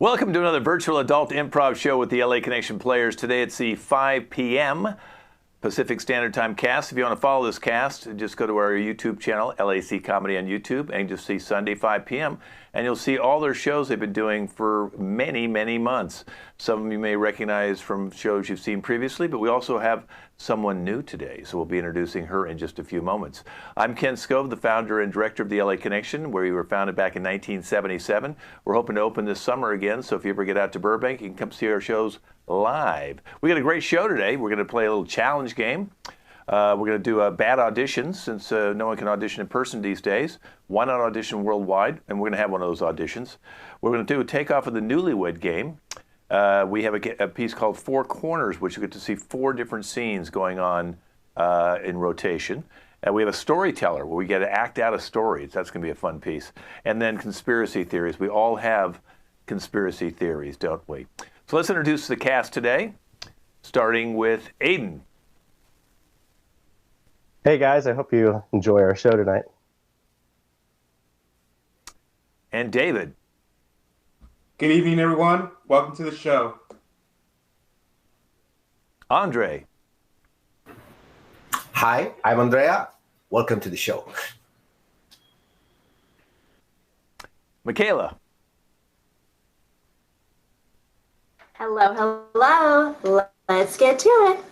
Welcome to another virtual adult improv show with the LA Connection players. Today it's the 5 p.m. Pacific Standard Time cast. If you want to follow this cast, just go to our YouTube channel, LAC Comedy on YouTube, and just see Sunday 5 p.m. And you'll see all their shows they've been doing for many, many months. Some of you may recognize from shows you've seen previously, but we also have someone new today, so we'll be introducing her in just a few moments. I'm Ken Scove, the founder and director of the LA Connection, where we were founded back in 1977. We're hoping to open this summer again, so if you ever get out to Burbank, you can come see our shows live. We got a great show today. We're going to play a little challenge game. We're going to do bad auditions, since no one can audition in person these days. Why not audition worldwide? And we're going to have one of those auditions. We're going to do a takeoff of the Newlywed Game. We have a piece called Four Corners, which you get to see 4 different scenes going on in rotation. And we have a storyteller where we get to act out a story. That's going to be a fun piece. And then conspiracy theories. We all have conspiracy theories, don't we? So let's introduce the cast today, starting with Aiden. Hey guys, I hope you enjoy our show tonight. And David. Good evening, everyone. Welcome to the show. Andre. Hi, I'm Andrea. Welcome to the show. Michaela. Hello, hello. Let's get to it.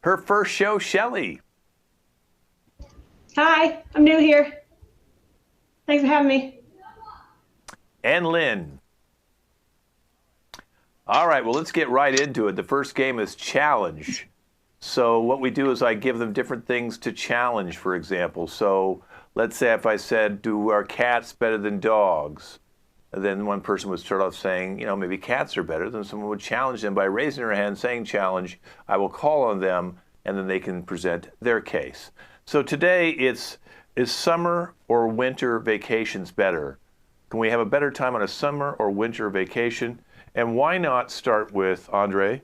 Her first show, Shelley. Hi, I'm new here. Thanks for having me. And Lynn. All right, well, let's get right into it. The first game is challenge. So what we do is I give them different things to challenge, for example. So let's say if I said, do our cats better than dogs? Then one person would start off saying, maybe cats are better. Then someone would challenge them by raising their hand, saying challenge. I will call on them, and then they can present their case. So today is summer or winter vacations better? Can we have a better time on a summer or winter vacation? And why not start with Andre?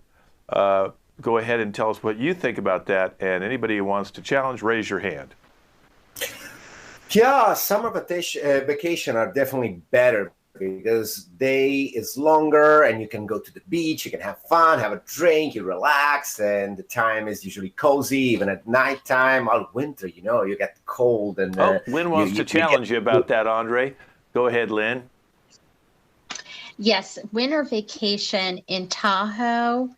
Go ahead and tell us what you think about that. And anybody who wants to challenge, raise your hand. Yeah, summer vacation are definitely better because day is longer and you can go to the beach, you can have fun, have a drink, you relax, and the time is usually cozy, even at nighttime. All winter, you get cold. And Lynn wants to challenge you about that, Andre. Go ahead, Lynn. Yes, winter vacation in Tahoe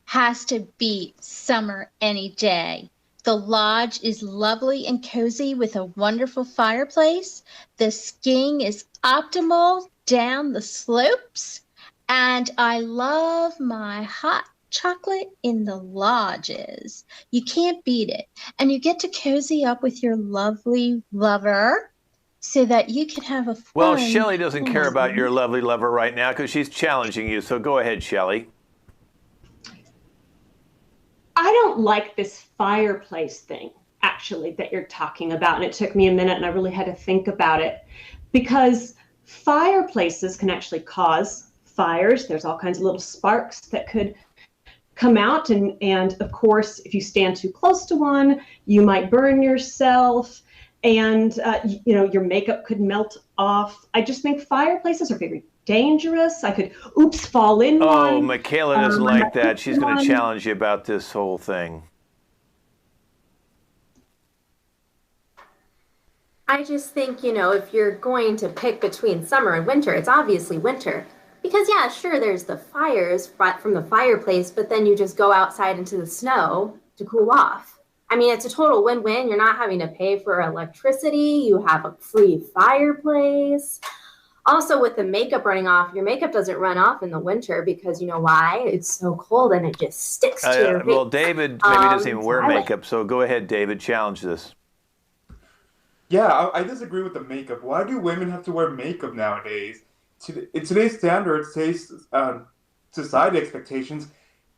has to beat summer any day. The lodge is lovely and cozy with a wonderful fireplace. The skiing is optimal down the slopes. And I love my hot chocolate in the lodges. You can't beat it. And you get to cozy up with your lovely lover so that you can have a fun Well, Shelley doesn't time. care about your lovely lover right now because she's challenging you. So go ahead, Shelley. I don't like this fireplace thing, actually, that you're talking about. And it took me a minute and I really had to think about it because fireplaces can actually cause fires. There's all kinds of little sparks that could come out. And of course, if you stand too close to one, you might burn yourself. And, your makeup could melt off. I just think fireplaces are very dangerous. I could, fall in one. Oh, Michaela doesn't like that. She's going to challenge you about this whole thing. I just think, if you're going to pick between summer and winter, it's obviously winter. Because, yeah, sure, there's the fires from the fireplace, but then you just go outside into the snow to cool off. I mean, it's a total win-win. You're not having to pay for electricity. You have a free fireplace. Also, with the makeup running off, your makeup doesn't run off in the winter because you know why? It's so cold and it just sticks to your face. Well, David maybe doesn't even wear makeup, so go ahead, David, challenge this. Yeah, I disagree with the makeup. Why do women have to wear makeup nowadays? In today's standards, today's society expectations,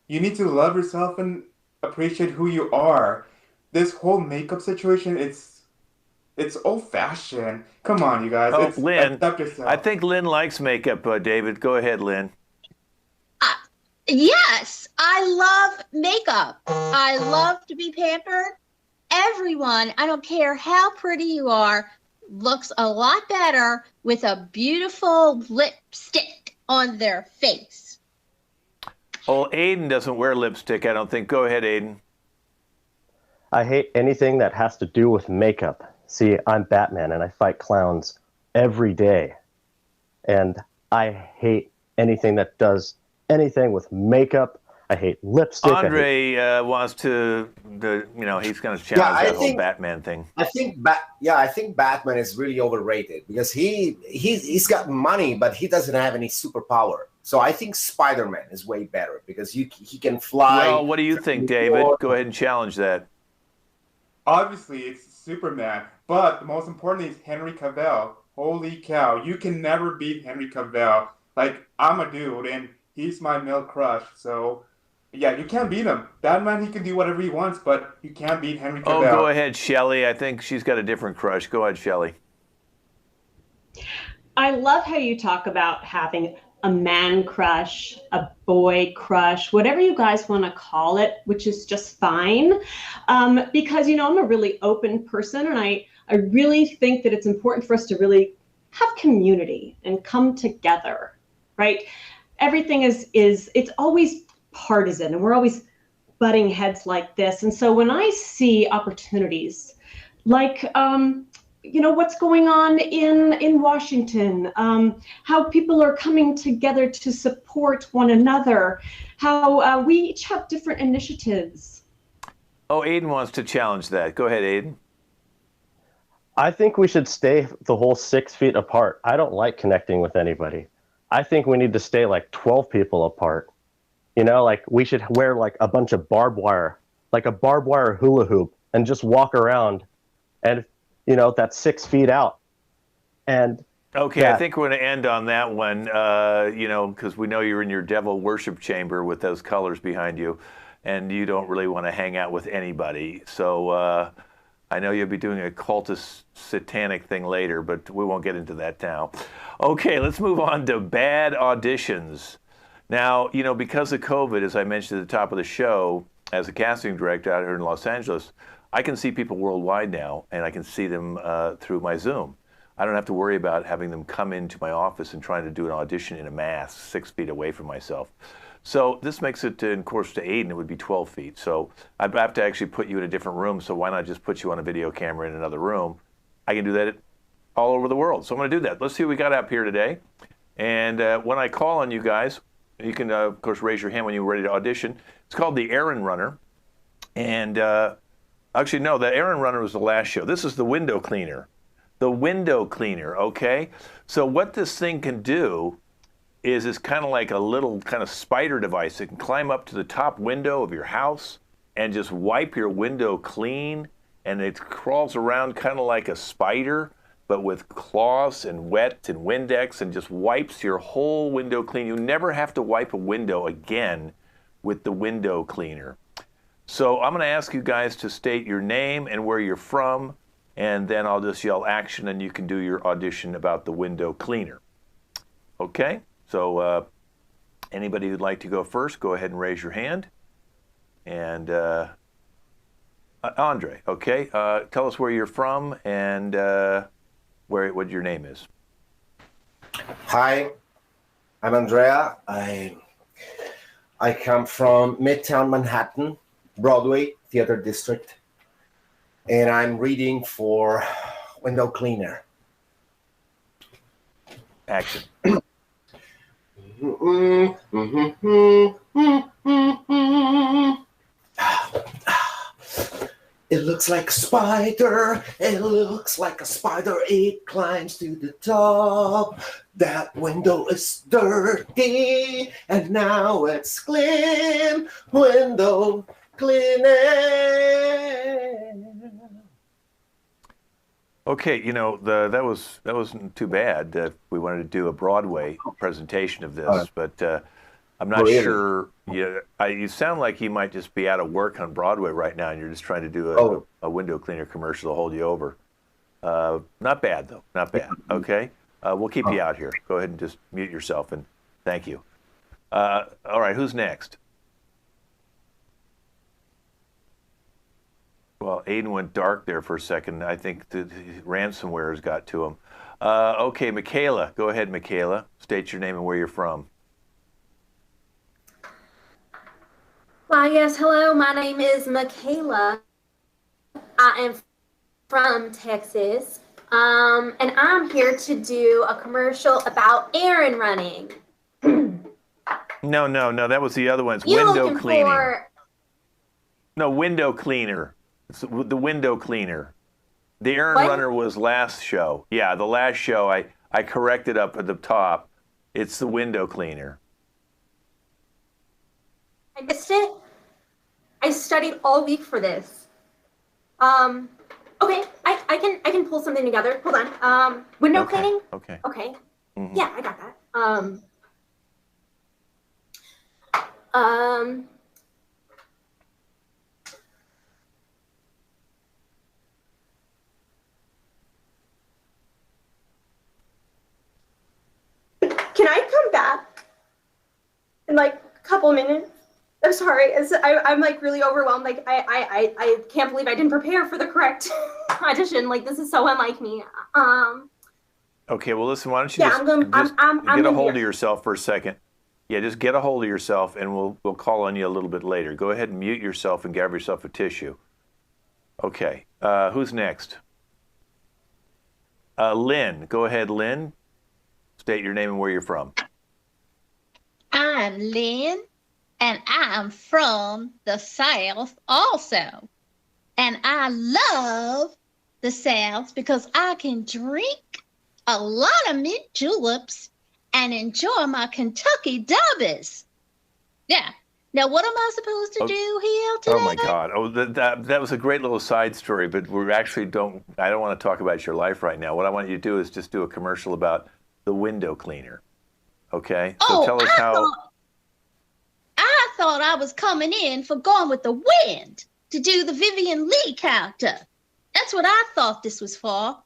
you need to love yourself and appreciate who you are. This whole makeup situation, it's old-fashioned. Come on, you guys. Oh, Lynn, accept yourself. I think Lynn likes makeup, David. Go ahead, Lynn. Yes, I love makeup. I love to be pampered. Everyone, I don't care how pretty you are, looks a lot better with a beautiful lipstick on their face. Well, Aiden doesn't wear lipstick, I don't think. Go ahead, Aiden. I hate anything that has to do with makeup. See, I'm Batman and I fight clowns every day. And I hate anything that does anything with makeup. I hate lipstick. Andre wants to, he's going to challenge that whole Batman thing. I think Batman is really overrated because he's got money, but he doesn't have any superpower. So I think Spider-Man is way better because he can fly. Well, what do you think, David? Go ahead and challenge that. Obviously, it's Superman, but the most important is Henry Cavill. Holy cow, you can never beat Henry Cavill. Like, I'm a dude, and he's my male crush, so yeah, you can't beat him. Batman, he can do whatever he wants, but you can't beat Henry Cavill. Oh, go ahead, Shelley. I think she's got a different crush. Go ahead, Shelley. I love how you talk about having a man crush, a boy crush, whatever you guys want to call it, which is just fine. Because, I'm a really open person, and I really think that it's important for us to really have community and come together, right? Everything it's always partisan, and we're always butting heads like this. And so when I see opportunities like, what's going on in Washington, how people are coming together to support one another, how we each have different initiatives. Oh, Aiden wants to challenge that. Go ahead, Aiden. I think we should stay the whole 6 feet apart. I don't like connecting with anybody. I think we need to stay like 12 people apart. Like we should wear like a bunch of barbed wire, like a barbed wire hula hoop, and just walk around. And that's 6 feet out. And okay, I think we're going to end on that one, because we know you're in your devil worship chamber with those colors behind you, and you don't really want to hang out with anybody. So I know you'll be doing a cultist satanic thing later, but we won't get into that now. Okay, let's move on to bad auditions. Now, because of COVID, as I mentioned at the top of the show, as a casting director out here in Los Angeles, I can see people worldwide now, and I can see them through my Zoom. I don't have to worry about having them come into my office and trying to do an audition in a mask 6 feet away from myself. So this makes it, of course, to Aiden, it would be 12 feet. So I'd have to actually put you in a different room, so why not just put you on a video camera in another room? I can do that all over the world. So I'm going to do that. Let's see what we got up here today. And when I call on you guys, you can, of course, raise your hand when you're ready to audition. It's called the Errand Runner. And actually, no, the Errand Runner was the last show. This is the window cleaner. The window cleaner, okay? So what this thing can do is it's kind of like a little kind of spider device. It can climb up to the top window of your house and just wipe your window clean. And it crawls around kind of like a spider, but with cloths and wet and Windex, and just wipes your whole window clean. You never have to wipe a window again with the window cleaner. So I'm going to ask you guys to state your name and where you're from, and then I'll just yell action, and you can do your audition about the window cleaner. Okay? So anybody who'd like to go first, go ahead and raise your hand. And Andre, okay? Tell us where you're from and what your name is. Hi, I'm Andrea. I come from Midtown Manhattan, Broadway Theater District, and I'm reading for window cleaner. Action. It looks like a spider, it looks like a spider, it climbs to the top. That window is dirty, and now it's clean. Window cleaning. Okay, that wasn't too bad. We wanted to do a Broadway presentation of this, but I'm not sure. You sound like you might just be out of work on Broadway right now, and you're just trying to do a window cleaner commercial to hold you over. Not bad, though. Not bad. Okay? We'll keep you out here. Go ahead and just mute yourself, and thank you. All right, who's next? Well, Aiden went dark there for a second. I think the ransomware has got to him. Okay, Michaela. Go ahead, Michaela. State your name and where you're from. Well, yes, hello. My name is Michaela. I am from Texas. And I'm here to do a commercial about errand running. No. That was the other one. It's You window looking cleaning. for? No, window cleaner. It's the window cleaner. The errand What? runner was last show. Yeah, the last show I corrected up at the top. It's the window cleaner. I missed it. I studied all week for this. Okay, I can pull something together. Hold on. Window cleaning? Okay. Okay. Mhm. Yeah, I got that. Can I come back in like a couple minutes? I'm sorry. I'm like really overwhelmed. Like I can't believe I didn't prepare for the correct audition. Like this is so unlike me. Okay, well listen, why don't you Yeah, just, I'm get a gonna hold of hear. yourself for a second. Yeah, just get a hold of yourself and we'll call on you a little bit later. Go ahead and mute yourself and grab yourself a tissue. Okay, who's next? Lynn. Go ahead, Lynn. State your name and where you're from. I'm Lynn, and I'm from the South also. And I love the South because I can drink a lot of mint juleps and enjoy my Kentucky Derbies. Yeah. Now, what am I supposed to do here today? Oh my God! Oh, that was a great little side story, but we actually don't. I don't want to talk about your life right now. What I want you to do is just do a commercial about the window cleaner. Okay? So tell us how. I thought I was coming in for Gone with the Wind to do the Vivian Lee character. That's what I thought this was for.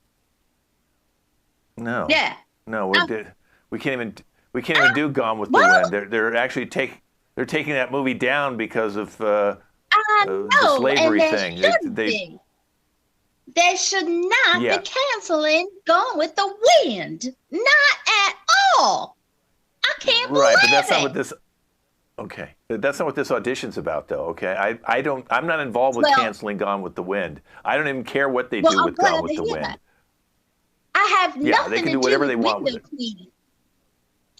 No. Yeah. No, we can't even do Gone with the Wind. They're actually taking that movie down because of I the know, slavery and thing. Should be. They should not Yeah. be canceling Gone with the Wind. Not at all. I can't believe Right, but that's it. not what this. Okay, that's not what this audition's about, though. Okay, I'm not involved with Well- canceling Gone with the Wind. I don't even care what they Well, do I'm with glad Gone with to the hear Wind. that. I have Yeah, nothing they can to do whatever with they want with window it. cleaning.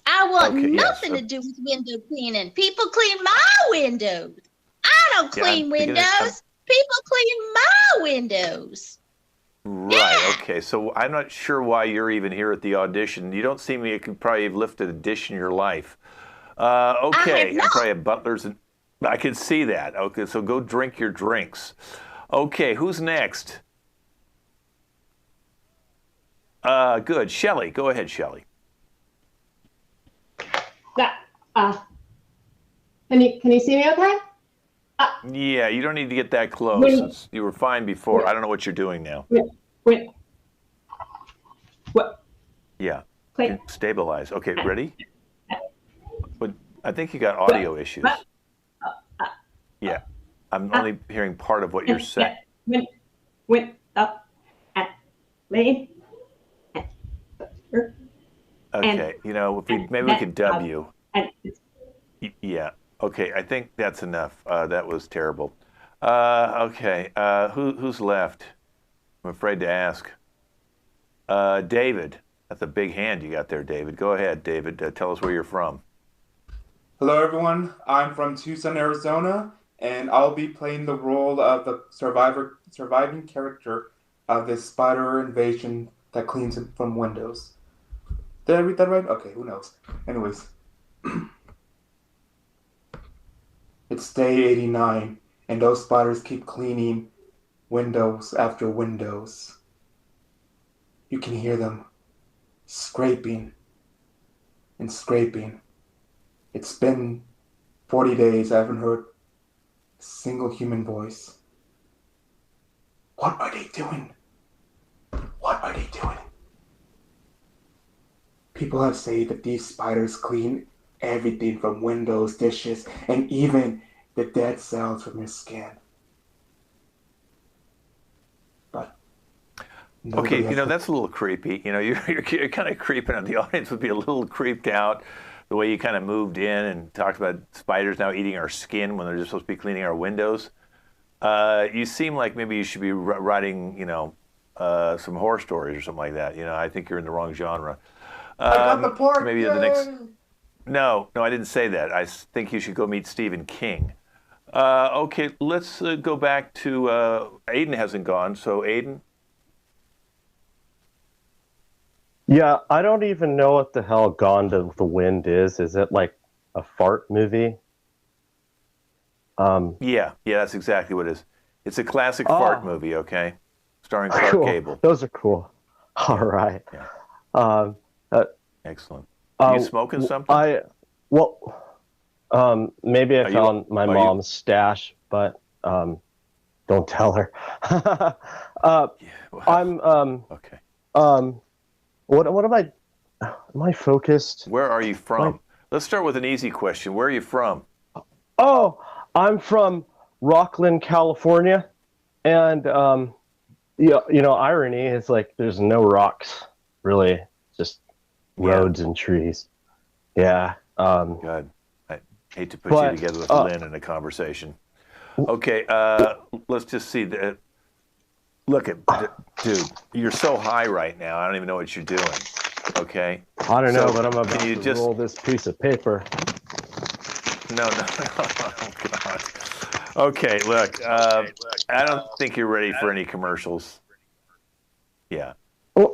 I want Okay, yes, nothing to do with window cleaning. People clean my windows. I don't Yeah, clean I'm beginning- windows. People clean my windows. Right. Yeah. Okay. So I'm not sure why you're even here at the audition. You don't seem you could probably have lifted a dish in your life. Okay. have not. And probably have butlers and I can see that. Okay. So go drink your drinks. Okay. Who's next? Good. Shelley. Go ahead, Shelley. Can you see me okay? Yeah. You don't need to get that close. When- You were fine before. I don't know what you're doing now. Wait. What? Yeah. Click. Stabilize. Okay. Ready? But I think you got audio issues. Yeah. I'm only hearing part of what you're saying. Went up at lane. Okay, maybe we could dub you. And Yeah. Okay, I think that's enough. That was terrible. Okay, who's left? I'm afraid to ask. David. That's a big hand you got there, David. Go ahead, David. Tell us where you're from. Hello, everyone. I'm from Tucson, Arizona, and I'll be playing the role of the surviving character of this spider invasion that cleans it from windows. Did I read that right? Okay, who knows? Anyways. It's day 89, and those spiders keep cleaning windows after windows. You can hear them scraping and scraping. It's been 40 days. I haven't heard a single human voice. What are they doing? What are they doing? People have said that these spiders clean everything from windows, dishes, and even the dead cells from your skin. Okay, Nobody has to- that's a little creepy. You're kind of creeping out. The audience would be a little creeped out the way you kind of moved in and talked about spiders now eating our skin when they're just supposed to be cleaning our windows. You seem like maybe you should be writing, some horror stories or something like that. I think you're in the wrong genre. I got the part. Maybe Yay! the next. No, I didn't say that. I think you should go meet Stephen King. Okay, let's go back to Aiden hasn't gone. So Aiden. Yeah, I don't even know what the hell Gone to the Wind is. Is it like a fart movie? Yeah, that's exactly what it is. It's a classic fart movie, okay? Starring Clark cool. Gable. Those are cool. All right. Yeah. Excellent. You smoking something? Maybe I found my mom's stash, but don't tell her. I'm okay. What am I? Am I focused? Where are you from? Let's start with an easy question. Where are you from? Oh, I'm from Rockland, California, and irony is like there's no rocks, really, just roads and trees. Yeah. God, I hate to put you together with Lynn in a conversation. Okay, let's just see. Look at, dude, you're so high right now. I don't even know what you're doing. Okay. I don't know, but I'm about to roll this piece of paper. No. Oh, God. Okay, look, I don't think you're ready for any commercials. Yeah. Oh,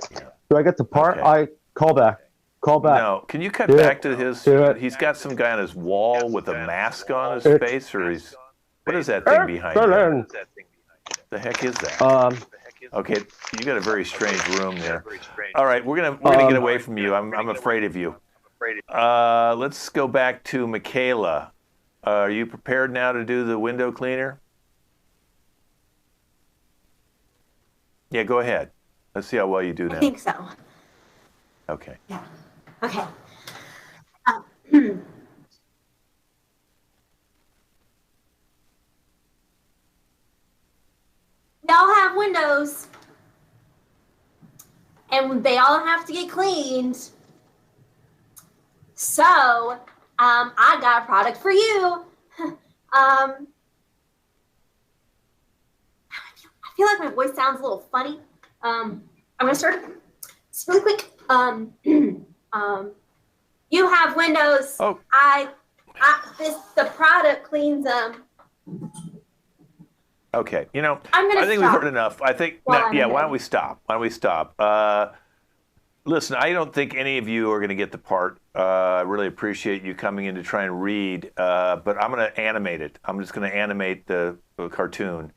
do I get the part? Okay. Call back. No, can you cut back to his? He's got some guy on his wall with a mask on his face, or what is that thing behind you? The heck is that? Okay, you got a very strange room there. All right, we're gonna get away from you. I'm afraid of you. Let's go back to Michaela. Are you prepared now to do the window cleaner? Yeah, go ahead. Let's see how well you do now. I think so. Okay. Yeah. Okay. They all have windows, and they all have to get cleaned. So, I got a product for you. I feel like my voice sounds a little funny. I'm gonna start just really quick. You have windows. Oh. The product cleans them. Okay, I think we've heard enough. I think, why don't we stop? Listen, I don't think any of you are going to get the part. I really appreciate you coming in to try and read, but I'm going to animate it. I'm just going to animate the cartoon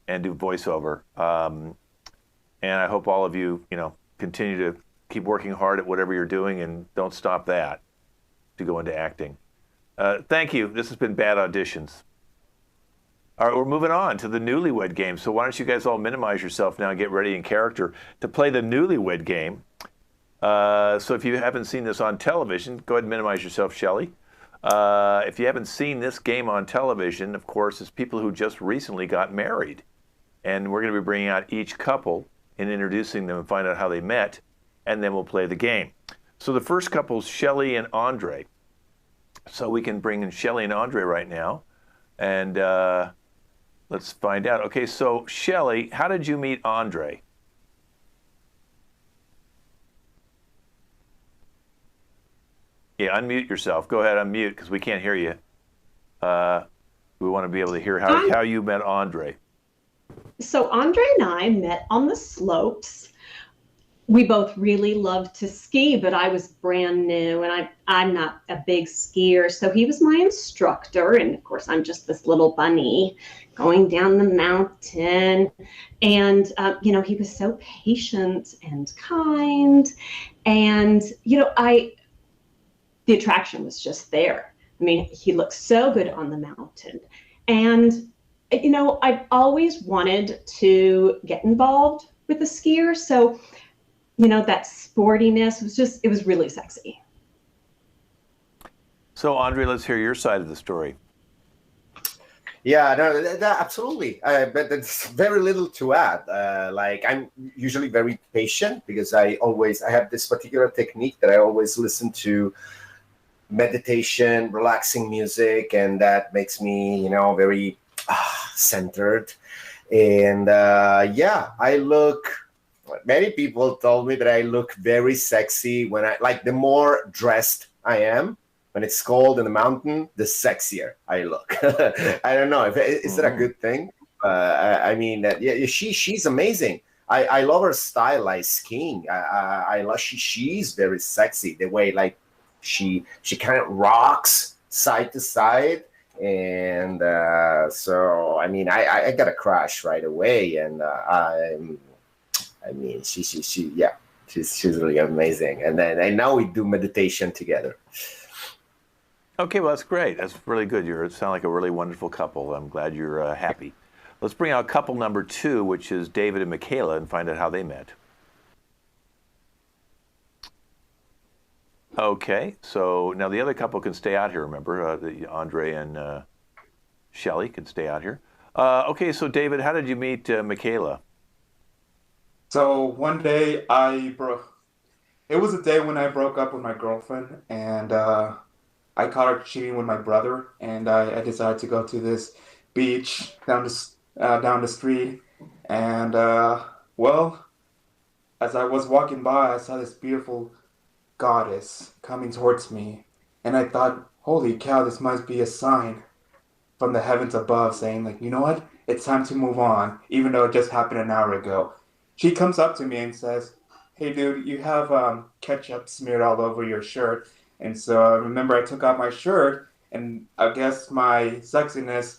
and do voiceover. And I hope all of you, continue to keep working hard at whatever you're doing and don't stop that to go into acting. Thank you. This has been Bad Auditions. All right, we're moving on to the Newlywed Game. So why don't you guys all minimize yourself now and get ready in character to play the Newlywed Game. So if you haven't seen this on television, go ahead and minimize yourself, Shelley. If you haven't seen this game on television, of course, it's people who just recently got married. And we're going to be bringing out each couple and introducing them and find out how they met, and then we'll play the game. So the first couple is Shelley and Andre. So we can bring in Shelley and Andre right now. And let's find out. Okay, so Shelley, how did you meet Andre? Yeah, unmute yourself. Go ahead, unmute, because we can't hear you. We want to be able to hear how you met Andre. So Andre and I met on the slopes. We both really loved to ski, but I was brand new and I'm not a big skier. So he was my instructor. And of course, I'm just this little bunny going down the mountain. And, he was so patient and kind. And, the attraction was just there. I mean, he looked so good on the mountain. And, I've always wanted to get involved with a skier. So, that sportiness it was really sexy. So, Andre, let's hear your side of the story. Yeah, no, absolutely. But there's very little to add. Like I'm usually very patient because I have this particular technique that I always listen to meditation, relaxing music, and that makes me, very centered. And yeah, I look. Many people told me that I look very sexy when the more dressed I am. When it's cold in the mountain, the sexier I look. I don't know. Is that a good thing? I mean, yeah, she's amazing. I love her stylized skin. I love she's very sexy. The way like she kind of rocks side to side, and so I mean, I got a crush right away, and I mean, she yeah, she's really amazing. And now we do meditation together. Okay, well, that's great. That's really good. You sound like a really wonderful couple. I'm glad you're happy. Let's bring out couple number 2, which is David and Michaela, and find out how they met. Okay, so now the other couple can stay out here, remember? Andre and Shelly can stay out here. Okay, so David, how did you meet Michaela? So one day it was a day when I broke up with my girlfriend, and I caught her cheating with my brother, and I decided to go to this beach down the street, and well, as I was walking by, I saw this beautiful goddess coming towards me, and I thought, holy cow, this must be a sign from the heavens above saying, like, you know what? It's time to move on, even though it just happened an hour ago. She comes up to me and says, hey, dude, you have ketchup smeared all over your shirt. And so I remember I took off my shirt, and I guess my sexiness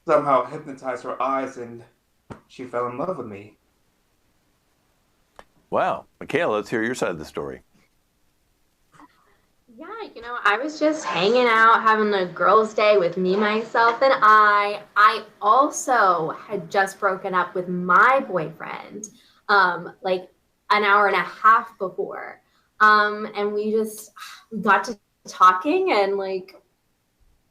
somehow hypnotized her eyes, and she fell in love with me. Wow. Michaela, let's hear your side of the story. Yeah, I was just hanging out, having a girls' day with me, myself, and I. I also had just broken up with my boyfriend, like an hour and a half before. And we got to talking, and like,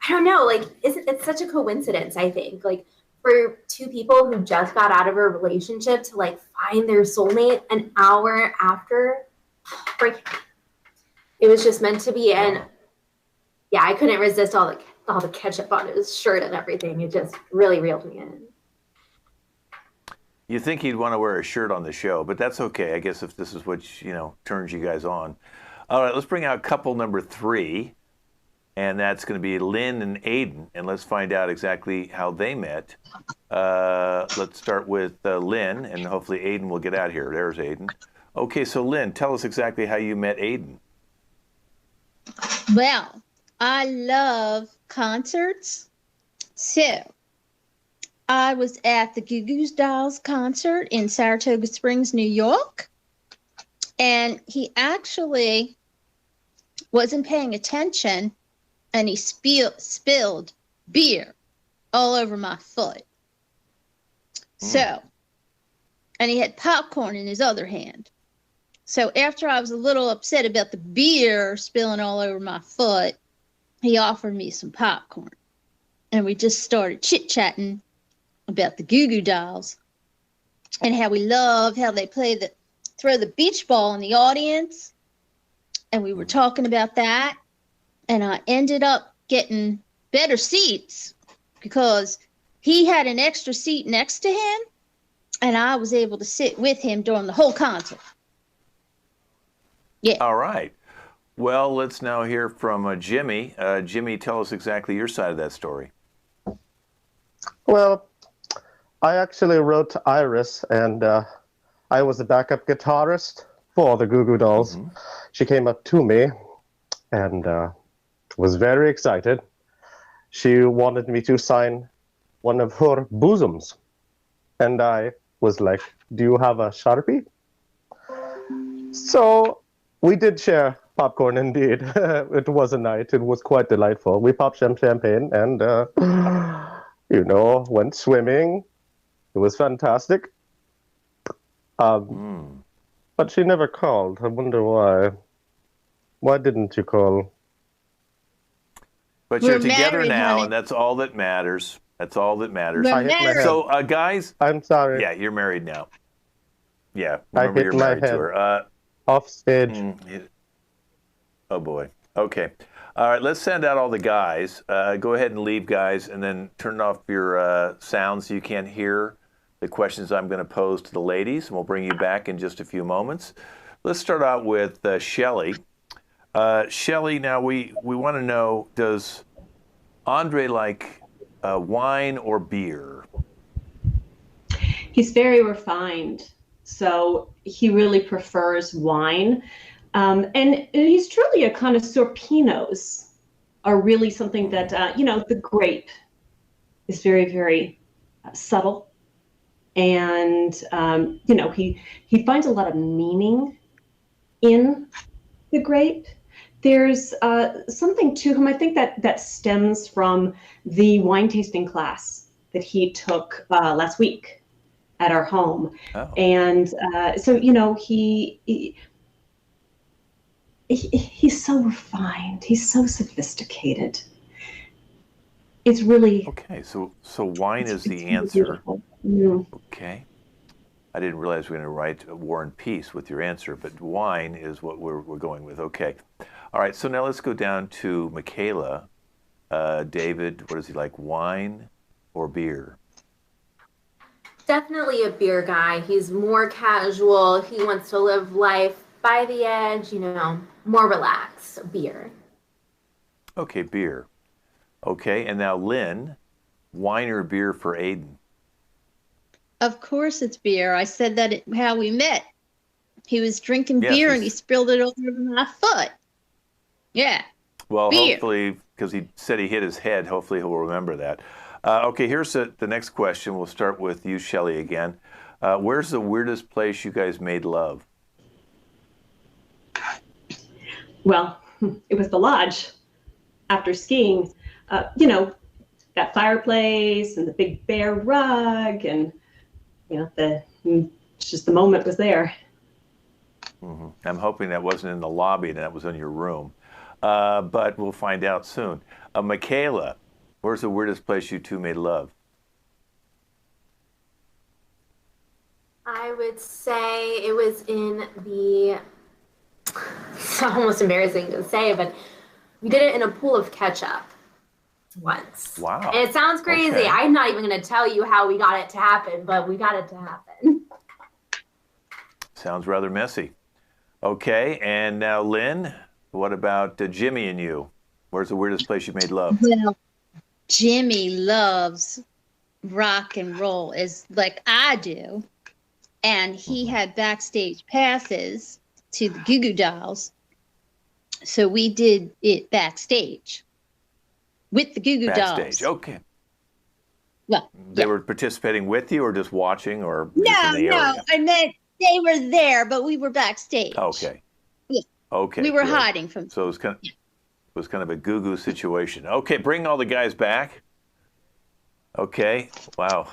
I don't know, like, it's such a coincidence, I think, like, for two people who just got out of a relationship to like find their soulmate an hour after breaking. It was just meant to be, and yeah, I couldn't resist all the ketchup on his shirt and everything. It just really reeled me in. You think he'd want to wear a shirt on the show, but that's okay, I guess, if this is what, turns you guys on. All right, let's bring out couple number 3, and that's going to be Lynn and Aiden, and let's find out exactly how they met. Let's start with Lynn, and hopefully Aiden will get out here. There's Aiden. Okay, so Lynn, tell us exactly how you met Aiden. Well, I love concerts. So, I was at the Goo Goo Dolls concert in Saratoga Springs, New York. And he actually wasn't paying attention, and he spilled beer all over my foot. So, and he had popcorn in his other hand. So after I was a little upset about the beer spilling all over my foot, he offered me some popcorn. And we just started chit-chatting about the Goo Goo Dolls and how we love how they throw the beach ball in the audience. And we were talking about that. And I ended up getting better seats because he had an extra seat next to him, and I was able to sit with him during the whole concert. Yeah. All right. Well, let's now hear from Jimmy. Jimmy, tell us exactly your side of that story. Well, I actually wrote Iris, and I was a backup guitarist for the Goo Goo Dolls. Mm-hmm. She came up to me and was very excited. She wanted me to sign one of her bosoms. And I was like, do you have a Sharpie? So we did share popcorn indeed. It was a night. It was quite delightful. We popped some champagne and, went swimming. It was fantastic. But she never called. I wonder why. Why didn't you call? But We're you're together married, now, honey. and that's all that matters. That's all that matters. We're I hit my married. head. So, guys, I'm sorry. yeah, you're married now. Yeah, I remember hit you're my married to head. her. Off stage. Oh boy. Okay. All right. Let's send out all the guys. Go ahead and leave, guys, and then turn off your sound so you can't hear the questions I'm going to pose to the ladies, and we'll bring you back in just a few moments. Let's start out with Shelly. Shelly, now we want to know, does Andre like wine or beer? He's very refined, so he really prefers wine. And he's truly a connoisseur. Pinots are really something that, the grape is very, very subtle. And, he finds a lot of meaning in the grape. There's something to him, I think that stems from the wine tasting class that he took last week at our home. Oh. And so, he's so refined. He's so sophisticated. It's really Okay. So wine is the it's answer. beautiful. Mm. Okay. I didn't realize we were going to write War and Peace with your answer, but wine is what we're going with. Okay. All right. So now let's go down to Michaela. David, what does he like, wine or beer? Definitely a beer guy. He's more casual. He wants to live life by the edge, more relaxed. Beer. Okay, beer. Okay, and now Lynn, wine or beer for Aiden? Of course it's beer. I said that how we met. He was drinking Yes, beer and he spilled it all over my foot. Yeah. Well, beer. hopefully, because he said he hit his head, hopefully he'll remember that. Okay, here's the next question. We'll start with you, Shelly, again. Where's the weirdest place you guys made love? Well, it was the lodge after skiing. That fireplace and the big bear rug, and just the moment was there. Mm-hmm. I'm hoping that wasn't in the lobby and that was in your room, but we'll find out soon. Michaela, where's the weirdest place you two made love? I would say it was in the, it's almost embarrassing to say, but we did it in a pool of ketchup once. Wow. And it sounds crazy. Okay. I'm not even going to tell you how we got it to happen, but we got it to happen. Sounds rather messy. Okay, and now Lynn, what about Jimmy and you? Where's the weirdest place you made love? Well, Jimmy loves rock and roll as like I do. And he had backstage passes to the Goo Goo Dolls. So we did it backstage with the Goo Goo Backstage. Dolls. Okay. Well, They were participating with you or just watching or just no, in the no, area? I meant they were there, but we were backstage. Okay. Yeah. Okay. We were good. hiding from. So it was kind of a goo-goo situation. Okay, bring all the guys back. Okay. Wow.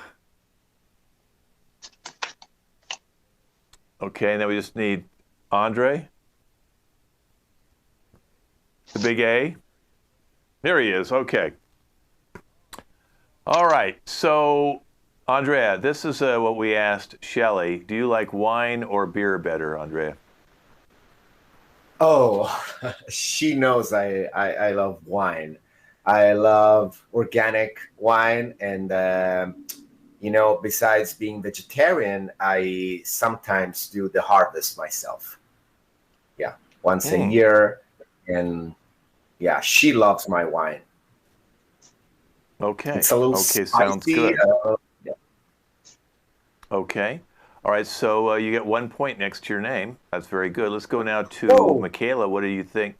Okay, now we just need Andre. The big A. There he is. Okay. All right. So, Andrea, this is what we asked Shelly. Do you like wine or beer better, Andrea? Oh, she knows I love wine. I love organic wine. And, besides being vegetarian, I sometimes do the harvest myself. Yeah, once a year. And yeah, she loves my wine. Okay. It's a little okay, spicy, sounds good. yeah. Okay. All right, so you get 1 point next to your name. That's very good. Let's go now to Whoa. Michaela. What do you think?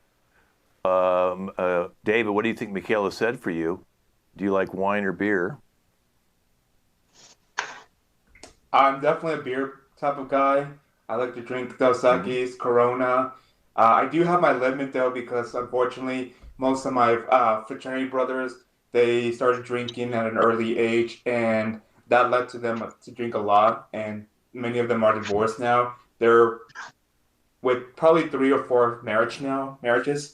David, what do you think Michaela said for you? Do you like wine or beer? I'm definitely a beer type of guy. I like to drink Dos Equis, Corona. I do have my limit though, because unfortunately, most of my fraternity brothers, they started drinking at an early age, and that led to them to drink a lot. And many of them are divorced now. They're with probably 3 or 4 marriages.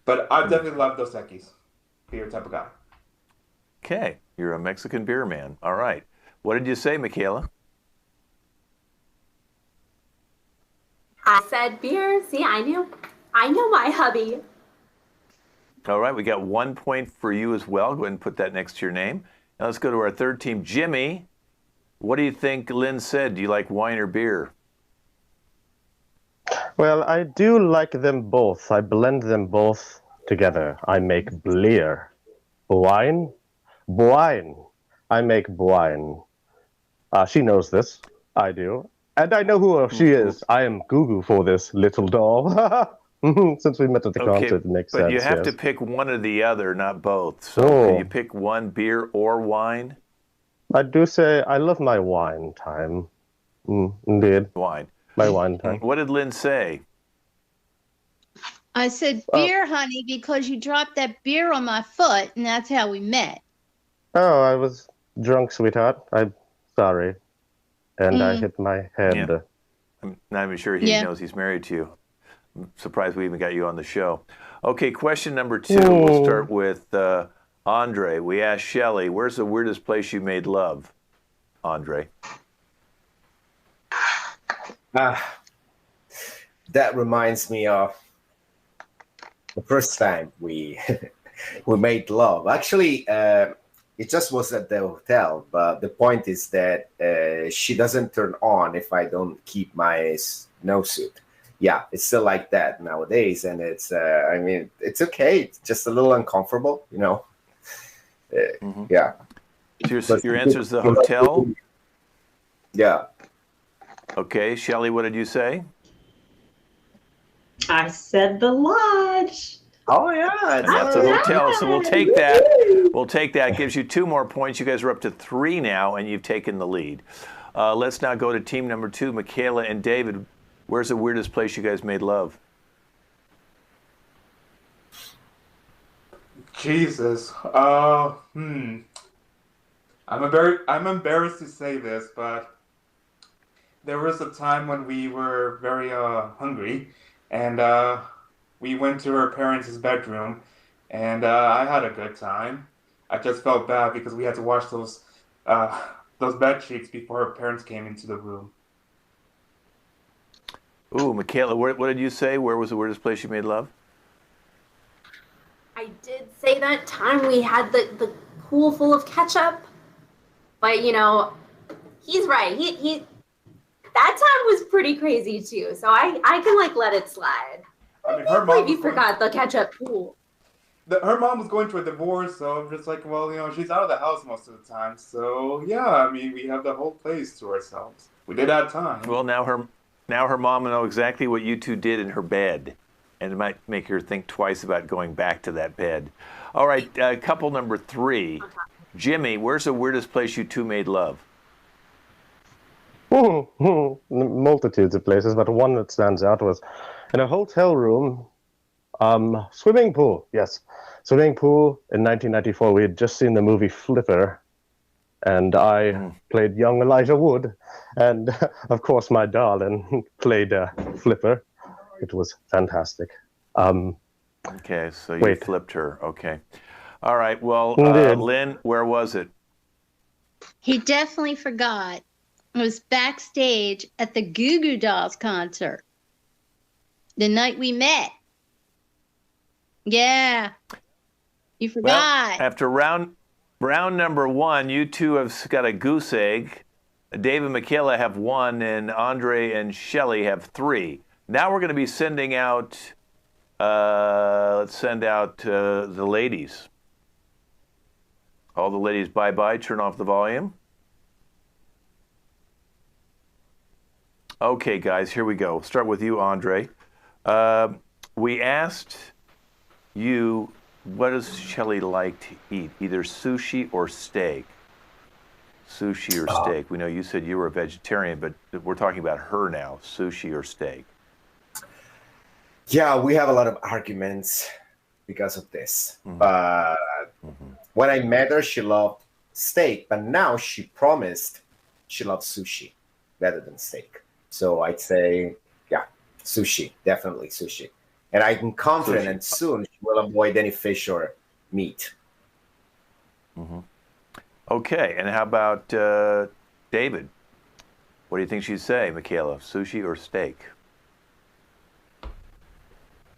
But I definitely love Dos Equis. beer type of guy. Okay, you're a Mexican beer man. All right. What did you say, Michaela? I said beer. See, I knew my hubby. All right, we got 1 point for you as well. Go ahead and put that next to your name. Now let's go to our third team. Jimmy, what do you think Lynn said? Do you like wine or beer? Well, I do like them both. I blend them both together. I make bleer. Wine? Wine. I make wine. She knows this. I do. And I know who she is. I am Gugu for this little doll. Since we met at the concert, it makes sense. But you have to pick one or the other, not both. So can you pick one, beer or wine? I do say I love my wine time. Indeed. Wine. My wine time. What did Lynn say? I said beer, honey, because you dropped that beer on my foot, and that's how we met. Oh, I was drunk, sweetheart. I'm sorry. And I hit my head. Yeah. I'm not even sure he knows he's married to you. I'm surprised we even got you on the show. Okay, question number 2. We'll start with Andre. We asked Shelly, where's the weirdest place you made love? Andre. That reminds me of the first time we we made love. Actually, it just was at the hotel, but the point is that she doesn't turn on if I don't keep my snowsuit. Yeah, it's still like that nowadays, and it's I mean, it's okay. It's just a little uncomfortable, you know. Yeah. So your answer is the hotel? Yeah. Okay, Shelly, what did you say? I said the lodge. Oh yeah, that's a hotel. So we'll take that. We'll take that. Gives you 2 more points. You guys are up to 3 now, and you've taken the lead. Let's now go to team number 2, Michaela and David. Where's the weirdest place you guys made love? Jesus. I'm embarrassed to say this, but there was a time when we were very hungry, and we went to her parents' bedroom, and I had a good time. I just felt bad because we had to wash those bed sheets before her parents came into the room. Ooh, Michaela, what did you say? Where was the weirdest place you made love? I did say that time we had the pool full of ketchup, but you know, he's right. He that time was pretty crazy too. So I can like let it slide. I mean, her mom. You forgot the ketchup pool. Her mom was going through a divorce, so I'm just like, well, you know, she's out of the house most of the time. So yeah, I mean, we have the whole place to ourselves. We did have time. Well, now her mom will know exactly what you two did in her bed, and it might make her think twice about going back to that bed. All right, couple number 3. Jimmy, where's the weirdest place you two made love? Multitudes of places, but one that stands out was in a hotel room, swimming pool. Yes, swimming pool in 1994. We had just seen the movie Flipper, and I played young Elijah Wood, and of course my darling played Flipper. It was fantastic. Okay, so you flipped her. Okay. All right, well, Lynn, where was it? He definitely forgot. It was backstage at the Goo Goo Dolls concert. The night we met. Yeah. You forgot. Well, after round number 1, you two have got a goose egg. Dave and Michaela have 1, and Andre and Shelly have 3. Now we're going to be sending out, let's send out the ladies. All the ladies, bye-bye. Turn off the volume. Okay, guys, here we go. Start with you, Andre. We asked you, what does Shelly like to eat? Either sushi or steak. Sushi or steak. We know you said you were a vegetarian, but we're talking about her now. Sushi or steak. Yeah, we have a lot of arguments because of this. But when I met her, she loved steak, but now she promised she loves sushi rather than steak. So I'd say, yeah, sushi, definitely sushi. And I'm confident and soon she will avoid any fish or meat. Okay, and how about David? What do you think she'd say, Michaela? Sushi or steak?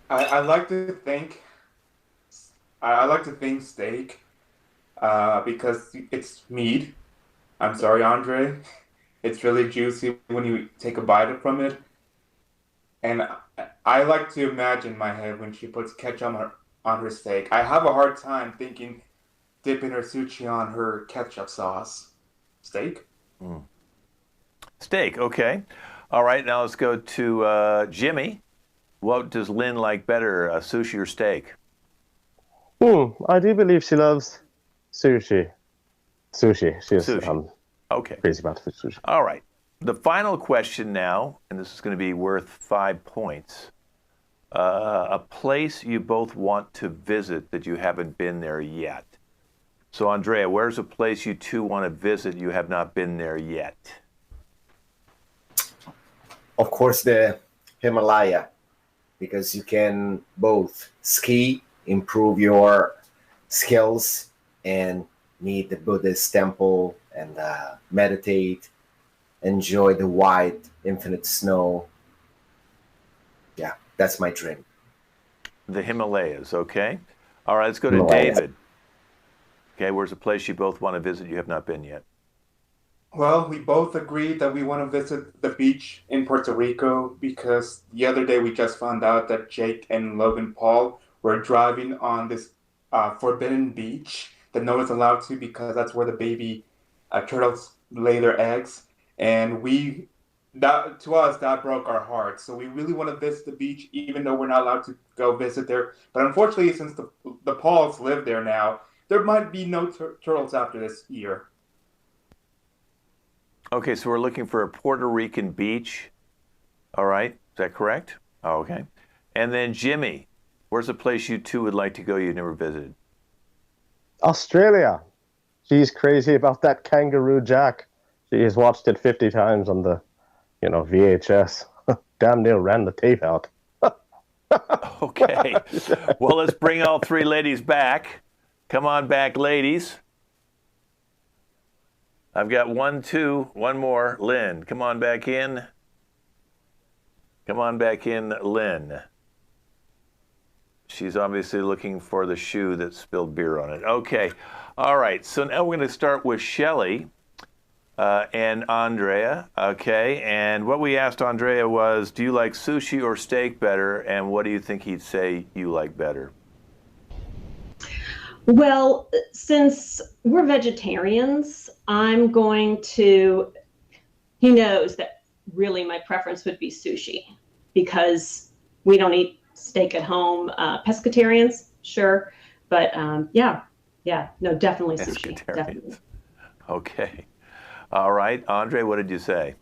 I like to think I like to think steak because it's meat. I'm sorry, Andre. It's really juicy when you take a bite from it. And I like to imagine in my head when she puts ketchup on her steak. I have a hard time thinking dipping her sushi on her ketchup sauce. Steak? Steak, okay. All right, now let's go to Jimmy. What does Lynn like better, sushi or steak? I do believe she loves sushi. Sushi. She's Sushi. Okay. crazy about the sushi. All right. The final question now, and this is going to be worth 5 points. A place you both want to visit that you haven't been there yet. So, Andrea, where's a place you two want to visit you have not been there yet? Of course, the Himalaya, because you can both ski, improve your skills, and meet the Buddhist temple and meditate, enjoy the wide, infinite snow. Yeah, that's my dream. The Himalayas, okay. All right, let's go to Himalayas. David. Okay, where's a place you both want to visit you have not been yet? Well, we both agreed that we want to visit the beach in Puerto Rico because the other day we just found out that Jake and Logan Paul were driving on this forbidden beach that no one's allowed to because that's where the baby turtles lay their eggs. And to us, that broke our hearts. So we really want to visit the beach, even though we're not allowed to go visit there. But unfortunately, since the Pauls live there now, there might be no turtles after this year. Okay, so we're looking for a Puerto Rican beach. All right, is that correct? Oh, okay. And then Jimmy, where's a place you two would like to go you never visited? Australia. She's crazy about that Kangaroo Jack. She has watched it 50 times on the, VHS. Damn near ran the tape out. Okay. Well, let's bring all three ladies back. Come on back, ladies. I've got 1, 2, one more. Lynn, come on back in. Come on back in, Lynn. She's obviously looking for the shoe that spilled beer on it. Okay. All right. So now we're going to start with Shelley and Andrea. Okay. And what we asked Andrea was, do you like sushi or steak better? And what do you think he'd say you like better? Well, since we're vegetarians, I'm going to, he knows that really my preference would be sushi because we don't eat steak at home. Pescatarians, sure. But no, definitely sushi. Definitely. Okay. All right. Andre, what did you say?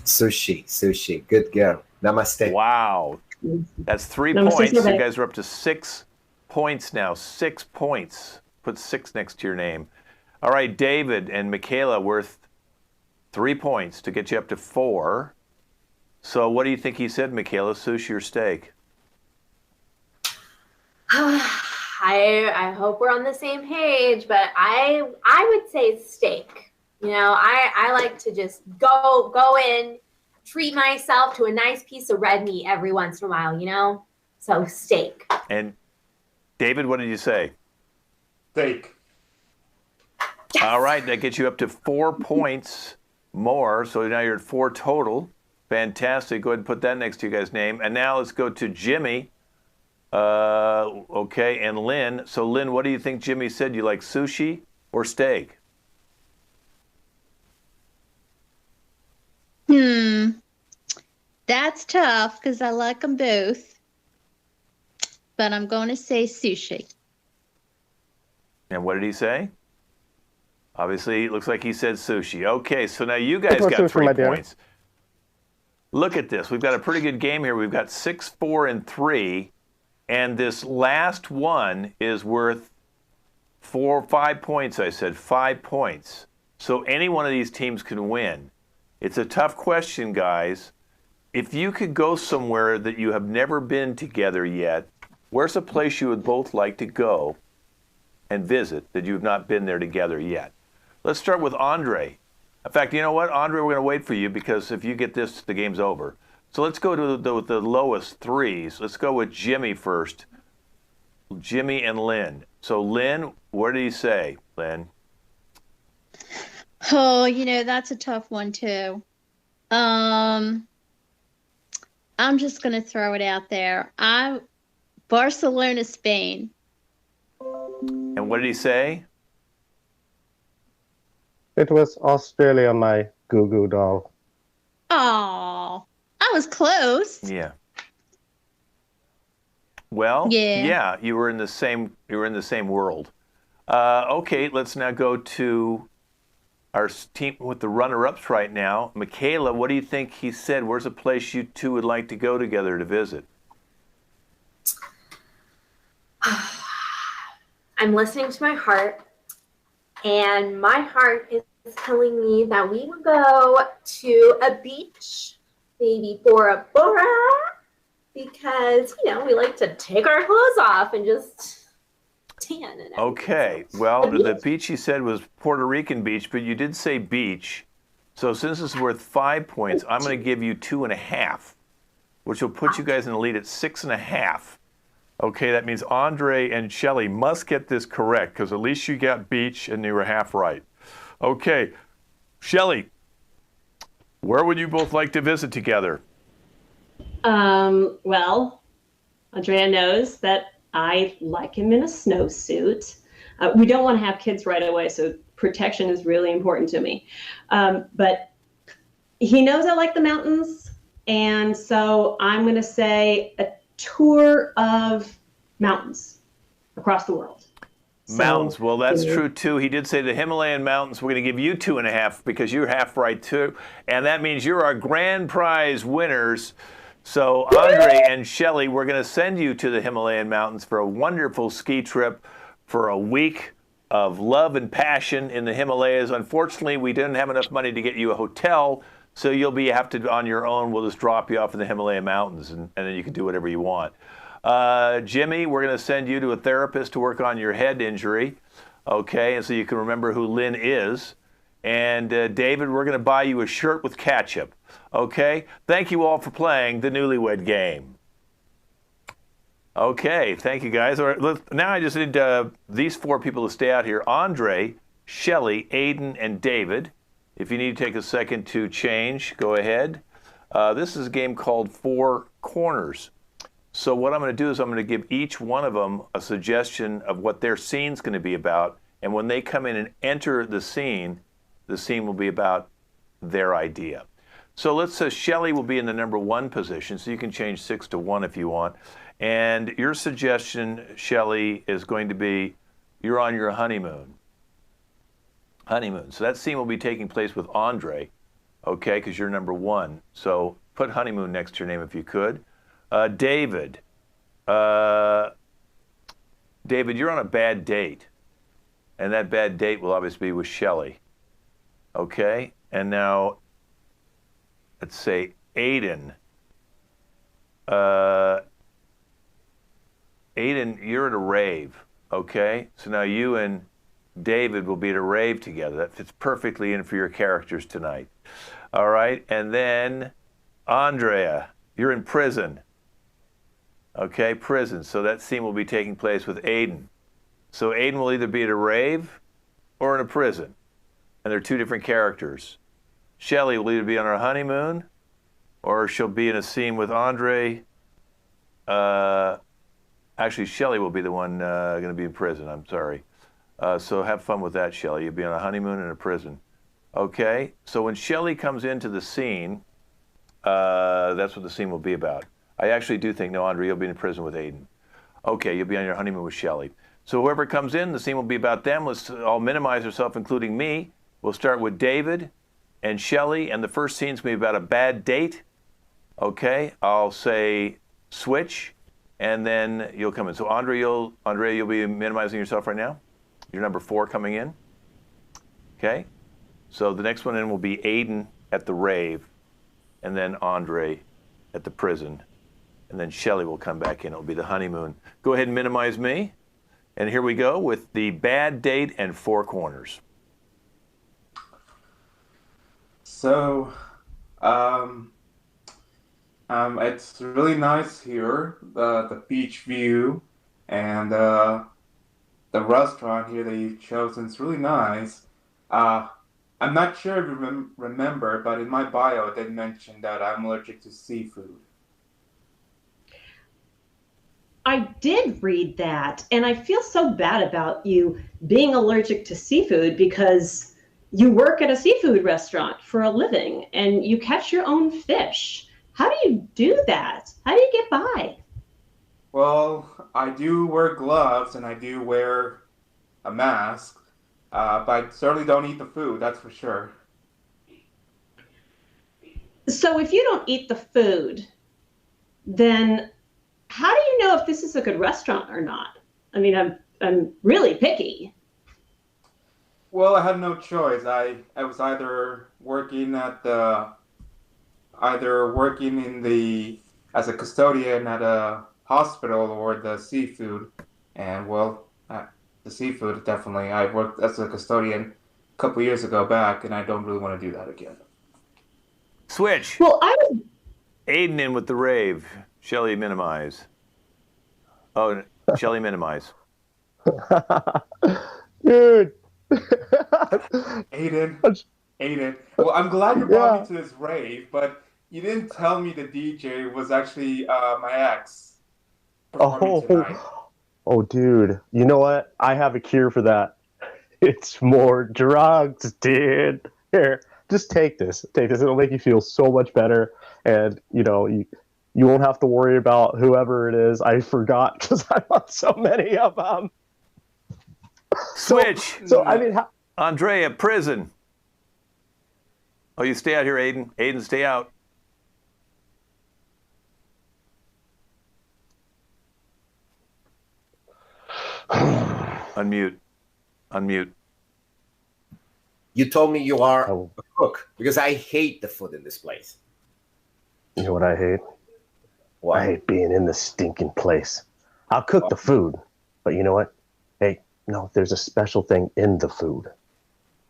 Sushi. Good girl. Namaste. Wow. That's 3 Namaste, points. Sorbet. You guys are up to 6 points now. 6 points. Put 6 next to your name. All right, David and Michaela worth 3 points to get you up to 4. So what do you think he said, Michaela? Sushi or steak? I hope we're on the same page, but I would say steak. I like to just go in, treat myself to a nice piece of red meat every once in a while, So steak. And David, what did you say? Steak. Yes. All right, that gets you up to 4 points more. So now you're at 4 total. Fantastic. Go ahead and put that next to you guys' name. And now let's go to Jimmy. Okay, and Lynn. So Lynn, what do you think Jimmy said? You like sushi or steak? That's tough because I like them both. But I'm going to say sushi. And what did he say? Obviously, it looks like he said sushi. Okay, so now you guys got sushi, 3 my dear. points. Look at this. We've got a pretty good game here. We've got 6, 4, and 3. And this last one is worth 5 points, I said. 5 points. So any one of these teams can win. It's a tough question, guys. If you could go somewhere that you have never been together yet, where's a place you would both like to go and visit that you've not been there together yet. Let's start with Andre. In fact, you know what, Andre, we're going to wait for you because if you get this, the game's over. So let's go to the lowest threes. Let's go with Jimmy first. Jimmy and Lynn. So Lynn, what did he say, Lynn? Oh, that's a tough one too. I'm just going to throw it out there. Barcelona, Spain. And what did he say? It was Australia, my goo-goo doll. Oh, I was close. Yeah. Well, yeah, you were in the same world. Okay, let's now go to our team with the runner-ups right now. Michaela, what do you think he said? Where's a place you two would like to go together to visit? I'm listening to my heart, and my heart is telling me that we would go to a beach, maybe Bora Bora, because, we like to take our clothes off and just tan and everything. Okay, well, the beach you said was Puerto Rican beach, but you did say beach. So since it's worth 5 points, I'm going to give you 2.5, which will put you guys in the lead at 6.5. Okay, that means Andre and Shelley must get this correct because at least you got beach and you were half right. Okay, Shelley, where would you both like to visit together? Well, Andrea knows that I like him in a snowsuit. We don't want to have kids right away, so protection is really important to me. But he knows I like the mountains, and so I'm going to say a tour of mountains across the world. Mountains. Well, that's true, too. He did say the Himalayan mountains. We're going to give you 2.5 because you're half right, too. And that means you're our grand prize winners. So, Andre and Shelley, we're going to send you to the Himalayan mountains for a wonderful ski trip for a week of love and passion in the Himalayas. Unfortunately, we didn't have enough money to get you a hotel, so you'll have to, on your own, we'll just drop you off in the Himalayan mountains, and then you can do whatever you want. Jimmy, we're going to send you to a therapist to work on your head injury, okay, and so you can remember who Lynn is. And David, we're going to buy you a shirt with ketchup, okay? Thank you all for playing the Newlywed Game. Okay, thank you, guys. All right, now I just need these 4 people to stay out here. Andre, Shelley, Aiden, and David. If you need to take a second to change, go ahead. This is a game called 4 Corners. So what I'm going to do is I'm going to give each one of them a suggestion of what their scene's going to be about. And when they come in and enter the scene will be about their idea. So let's say Shelley will be in the number 1 position, so you can change 6 to 1 if you want. And your suggestion, Shelley, is going to be you're on your honeymoon. Honeymoon. So that scene will be taking place with Andre, okay, because you're number 1. So put honeymoon next to your name if you could. David. David, you're on a bad date. And that bad date will obviously be with Shelley. Okay? And now, let's say Aiden. Aiden, you're at a rave. Okay? So now you and David will be at a rave together. That fits perfectly in for your characters tonight. All right? And then, Andrea, you're in prison. Okay, prison. So that scene will be taking place with Aiden. So Aiden will either be at a rave or in a prison. And they're 2 different characters. Shelley will either be on her honeymoon or she'll be in a scene with Andre. Actually, Shelley will be the one going to be in prison. I'm sorry. So have fun with that, Shelley. You'll be on a honeymoon in a prison. Okay? So when Shelley comes into the scene, that's what the scene will be about. I actually do think, no, Andre, you'll be in prison with Aiden. Okay, you'll be on your honeymoon with Shelley. So whoever comes in, the scene will be about them. Let's all minimize ourselves, including me. We'll start with David and Shelley, and the first scene's going to be about a bad date. Okay, I'll say switch, and then you'll come in. So Andrea, you'll be minimizing yourself right now. You're number 4 coming in. Okay, so the next one in will be Aiden at the rave, and then Andre at the prison, and then Shelley will come back in. It'll be the honeymoon. Go ahead and minimize me. And here we go with the bad date and four corners. So, it's really nice here, the beach view, and the restaurant here that you've chosen is really nice. I'm not sure if you remember, but in my bio, it did mention that I'm allergic to seafood. I did read that, and I feel so bad about you being allergic to seafood because you work at a seafood restaurant for a living and you catch your own fish. How do you do that? How do you get by? Well, I do wear gloves and I do wear a mask, but I certainly don't eat the food, that's for sure. So if you don't eat the food, then how do you know if this is a good restaurant or not? I mean, I'm really picky. Well, I had no choice. I was either working as a custodian at a hospital or the seafood, and well, the seafood definitely. I worked as a custodian a couple years ago back, and I don't really want to do that again. Switch. Well, I was Aiden in with the rave. Shelly minimize. Oh, Shelly minimize. Dude. Aiden. Well, I'm glad you brought me to this rave, but you didn't tell me the DJ was actually my ex performing tonight. Oh, dude. You know what? I have a cure for that. It's more drugs, dude. Here, just take this. Take this. It'll make you feel so much better. And, you won't have to worry about whoever it is. I forgot because I want so many of them. Switch. So I mean, Andrea, prison. Oh, you stay out here, Aiden. Aiden, stay out. Unmute. You told me you are a cook because I hate the food in this place. You know what I hate? What? I hate being in this stinking place. I'll cook the food, but you know what? Hey, no, there's a special thing in the food.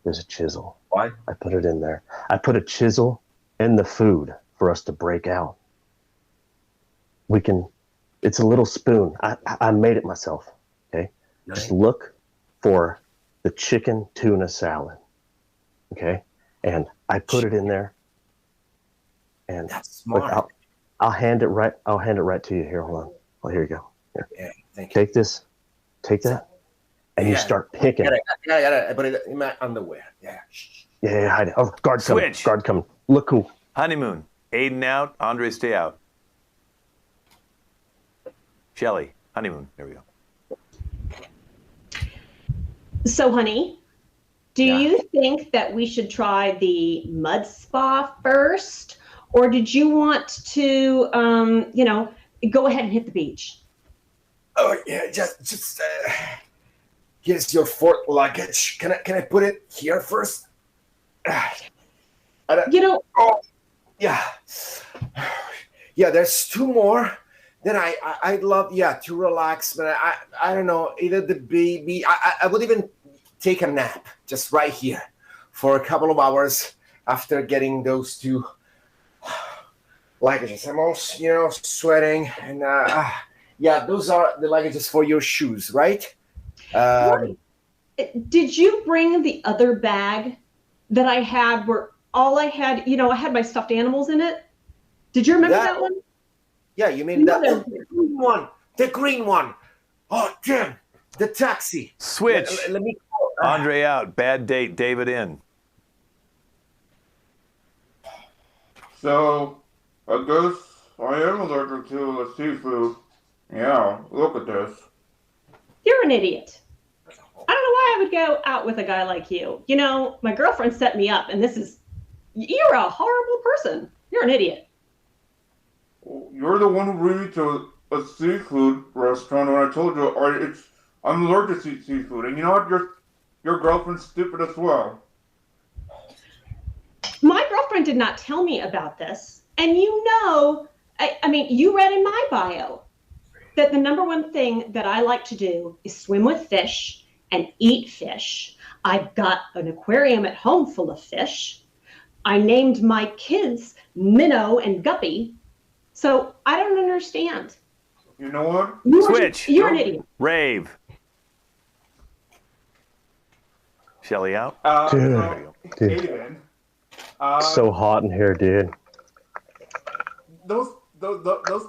There's a chisel. Why? I put it in there. I put a chisel in the food for us to break out. It's a little spoon. I made it myself, okay? Nice. Just look for the chicken tuna salad, okay? And I put it in there. And that's smart. Look, I'll hand it right to you here. Hold on. Oh, here you go. Here. Yeah, thank you. Take this. Take that. And you start picking. I put it in my underwear. Yeah. Yeah, hide it. Oh, guard coming. Switch. Guard coming. Look cool. Honeymoon. Aiden out. Andre, stay out. Shelly. Honeymoon. There we go. So, honey, do you think that we should try the mud spa first? Or did you want to, go ahead and hit the beach? Oh, yeah, just here's your fort luggage. Can I put it here first? Oh, yeah. Yeah, there's two more. Then I'd love, to relax, but I don't know, either the baby, I would even take a nap just right here for a couple of hours after getting those two luggages. I'm all, sweating, and those are the luggages for your shoes, right? Did you bring the other bag that I had where all I had, I had my stuffed animals in it? Did you remember that one? Yeah, you mean that one? The green one. Oh, damn. The taxi. Switch. Let me Andre out. Bad date. David in. So, I guess I am allergic to the seafood. Yeah, look at this. You're an idiot. I don't know why I would go out with a guy like you. My girlfriend set me up, and you're a horrible person. You're an idiot. You're the one who brought me to a seafood restaurant when I told you I'm allergic to seafood. And you know what? Your girlfriend's stupid as well. My girlfriend did not tell me about this. And I mean, you read in my bio. that the number one thing that I like to do is swim with fish and eat fish. I've got an aquarium at home full of fish. I named my kids Minnow and Guppy. So I don't understand. You know what? Switch. You're an idiot. Rave. Shelly out. Dude. Aiden. So hot in here, dude. Those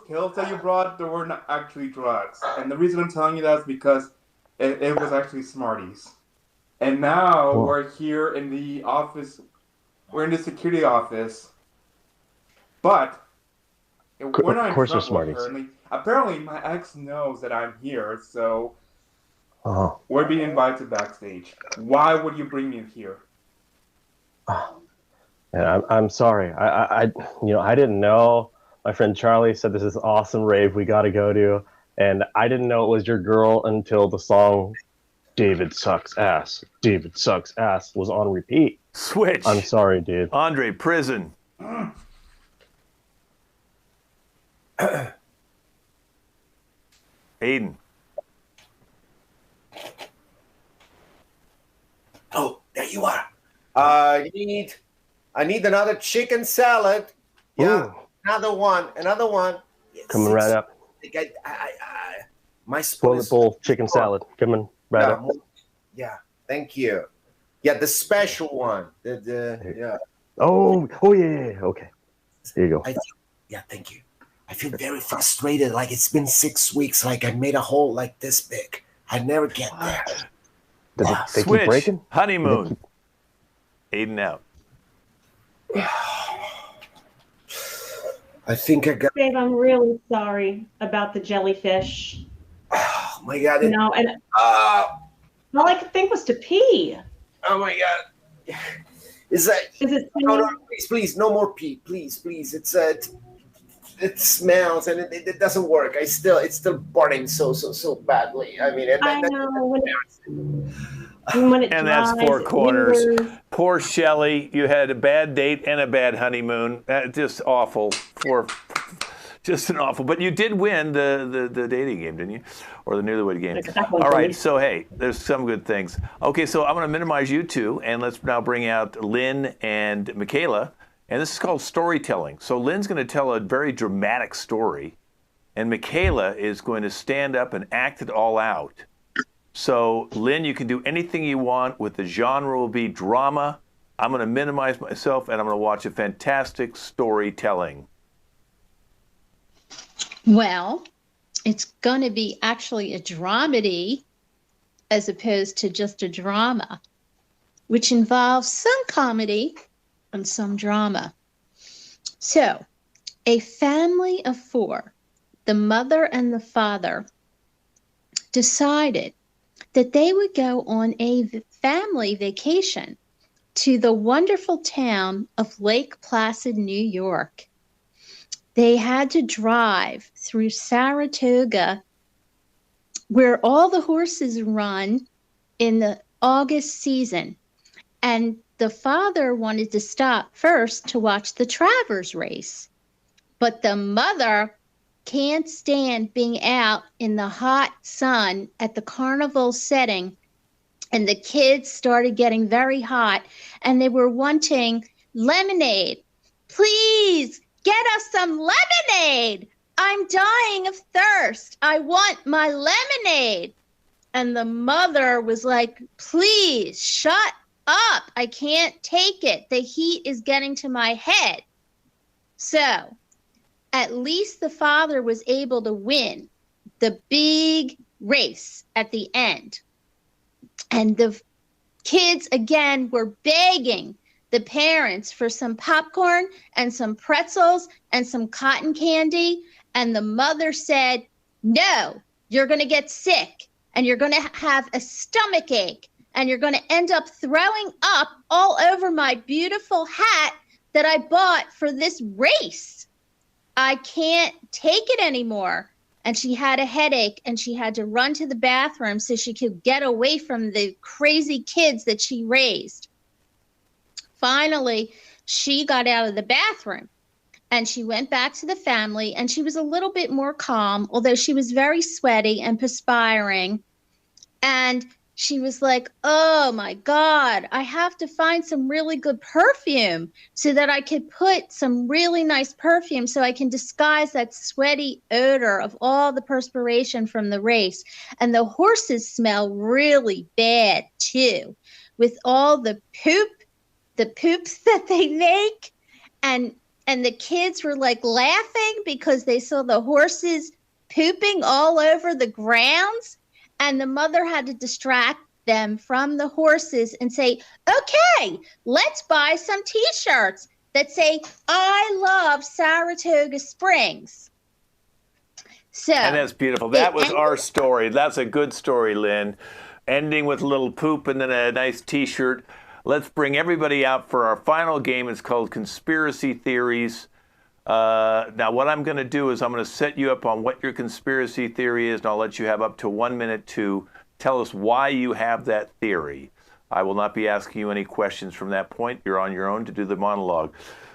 pills that you brought, they were not actually drugs. And the reason I'm telling you that is because it was actually Smarties. And now we're here in the office. We're in the security office. But we're not in course trouble, they're Smarties. Apparently, my ex knows that I'm here, so Oh. we're being invited backstage. Why would you bring me here? Yeah, I'm sorry. I didn't know. My friend Charlie said this is awesome rave we got to go to, and I didn't know it was your girl until the song "David Sucks Ass." David Sucks Ass was on repeat. Switch. I'm sorry, dude. Andre, prison. Aiden. Oh, there you are. I need another chicken salad. Yeah, Ooh. another one. Yes, Coming right up. My spoon Toilet is bowl chicken salad coming right up. Yeah, thank you. Yeah, the special one. Yeah. Oh yeah. Okay. Here you go. Thank you. I feel very frustrated. Like it's been 6 weeks. Like I made a hole like this big. I never get there. Did they keep Switch. breaking? Honeymoon. Aiden out. I think I got. Dave, I'm really sorry about the jellyfish. Oh my god! And all I could think was to pee. Oh my god! Is it? No, please, no more pee, please. It smells and it doesn't work. It's still burning so badly. I mean, I know when it And dries, that's Four it Corners. lingers. Poor Shelly. You had a bad date and a bad honeymoon. Just awful. Just an awful. But you did win the dating game, didn't you? Or the Newlywed Game. Exactly. All right. So, hey, there's some good things. Okay, so I'm going to minimize you two, and let's now bring out Lynn and Michaela. And this is called storytelling. So Lynn's going to tell a very dramatic story, and Michaela is going to stand up and act it all out. So, Lynn, you can do anything you want. With the genre will be drama. I'm going to minimize myself, and I'm going to watch a fantastic storytelling. Well, it's going to be actually a dramedy as opposed to just a drama, which involves some comedy and some drama. So, a family of four, the mother and the father, decided that they would go on a family vacation to the wonderful town of Lake Placid, New York. They had to drive through Saratoga, where all the horses run in the August season. And the father wanted to stop first to watch the Travers race. But the mother can't stand being out in the hot sun at the carnival setting. And the kids started getting very hot and they were wanting lemonade. Please get us some lemonade. I'm dying of thirst. I want my lemonade. And the mother was like, please shut up. I can't take it. The heat is getting to my head. So at least the father was able to win the big race at the end. And the kids, again, were begging the parents for some popcorn and some pretzels and some cotton candy. And the mother said, no, you're going to get sick and you're going to have a stomach ache and you're going to end up throwing up all over my beautiful hat that I bought for this race. I can't take it anymore. And she had a headache and she had to run to the bathroom so she could get away from the crazy kids that she raised. Finally, she got out of the bathroom And she went back to the family, and she was a little bit more calm, although she was very sweaty and perspiring. And she was like, oh my God, I have to find some really good perfume so that I could put some really nice perfume so I can disguise that sweaty odor of all the perspiration from the race. And the horses smell really bad too, with all the poops that they make. And the kids were like laughing because they saw the horses pooping all over the grounds. And the mother had to distract them from the horses and say, okay, let's buy some T-shirts that say, I love Saratoga Springs. So, and that's beautiful. That was our story. That's a good story, Lynn. Ending with a little poop and then a nice T-shirt. Let's bring everybody out for our final game. It's called Conspiracy Theories. Now, what I'm going to do is I'm going to set you up on what your conspiracy theory is, and I'll let you have up to 1 minute to tell us why you have that theory. I will not be asking you any questions from that point. You're on your own to do the monologue.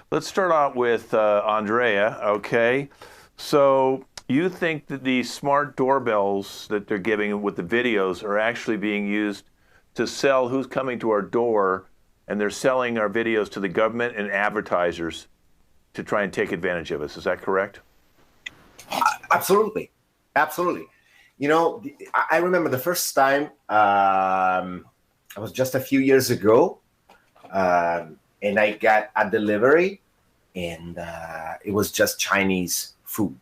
Let's start out with Andrea, okay? So you think that these smart doorbells that they're giving with the videos are actually being used to sell who's coming to our door, and they're selling our videos to the government and advertisers to try and take advantage of us. Is that correct? Absolutely. Absolutely. You know, I remember the first time, it was just a few years ago, and I got a delivery, and it was just Chinese food.